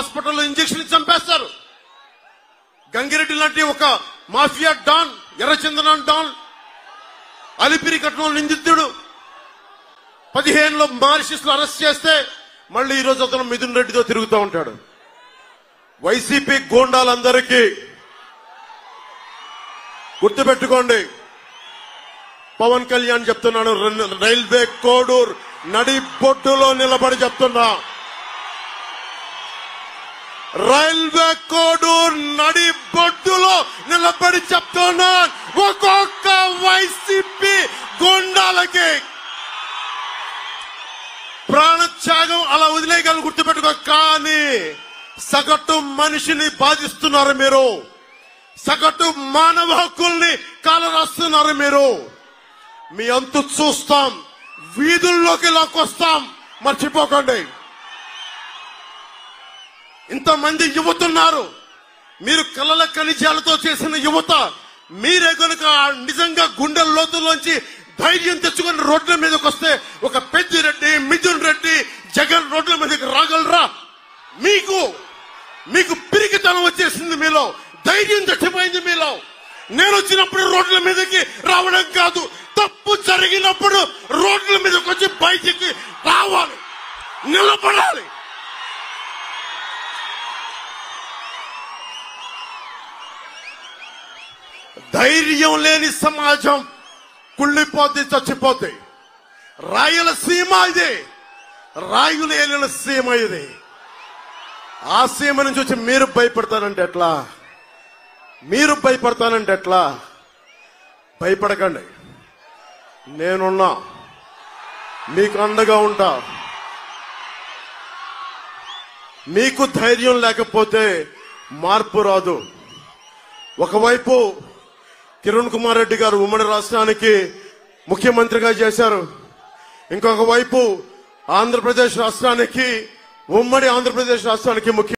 హాస్పిటల్లో ఇంజక్షన్ చంపేస్తారు. గంగిరెడ్డి లాంటి ఒక మాఫియా డాన్, ఎర్రచందనం డాన్, అలిపిరి కట్నం నిందితుడు 15లో మారిషస్ లో అరెస్ట్ చేస్తే మళ్ళీ ఈ రోజు అతను మిథున్ రెడ్డితో తిరుగుతూ ఉంటాడు. వైసీపీ గూండాలందరికీ గుర్తుపెట్టుకోండి, పవన్ కళ్యాణ్ చెప్తున్నాను, రైల్వే కోడూరు నడి బొడ్డులో నిలబడి చెప్తున్నా, రైల్వే కోడూరు నడి బొడ్డులో నిలబడి చెప్తున్నా, ఒక్కొక్క వైసీపీ గుండాలకి ప్రాణత్యాగం అలా వదిలేయగలను, గుర్తుపెట్టుకో. కానీ సగటు మనిషిని బాధిస్తున్నారు మీరు, సగటు మానవ హక్కుల్ని కాలరాస్తున్నారు మీరు. మీ అంతు చూస్తాం, వీధుల్లోకి లాక్కొస్తాం, మర్చిపోకండి. ఇంతమంది యువతున్నారు, మీరు కలల ఖనిజాలతో చేసిన యువత. మీరే కనుక నిజంగా గుండెల లోతుల్లోంచి ధైర్యం తెచ్చుకుని రోడ్ల మీదకి వస్తే ఒక పెద్దిరెడ్డి, మిథున్ రెడ్డి, జగన్ రోడ్ల మీదకి రాగలరా? మీకు పిరికితనం వచ్చేసింది, మీలో ధైర్యం చచ్చిపోయింది. మీలో నేను వచ్చినప్పుడు రోడ్ల మీదకి రావడం కాదు, తప్పు జరిగినప్పుడు రోడ్ల మీదకి వచ్చి బయటికి రావాలి, నిలబడాలి. ధైర్యం లేని సమాజం కుళ్ళిపోతే, చచ్చిపోతే. రాయలసీమ ఇది, రాయులు ఏలిన సీమ ఇది. ఆ సీమ నుంచి వచ్చి మీరు భయపడతానంటే ఎట్లా? మీరు భయపడతానంటే ఎట్లా? భయపడకండి, నేనున్నా, మీకు అండగా ఉంటా. మీకు ధైర్యం లేకపోతే మార్పు రాదు. ఒకవైపు కిరణ్ కుమార్ రెడ్డి గారు ఉమ్మడి రాష్ట్రానికి ముఖ్యమంత్రిగా చేశారు, ఇంకొక వైపు ఆంధ్రప్రదేశ్ రాష్ట్రానికి, ఉమ్మడి ఆంధ్రప్రదేశ్ రాష్ట్రానికి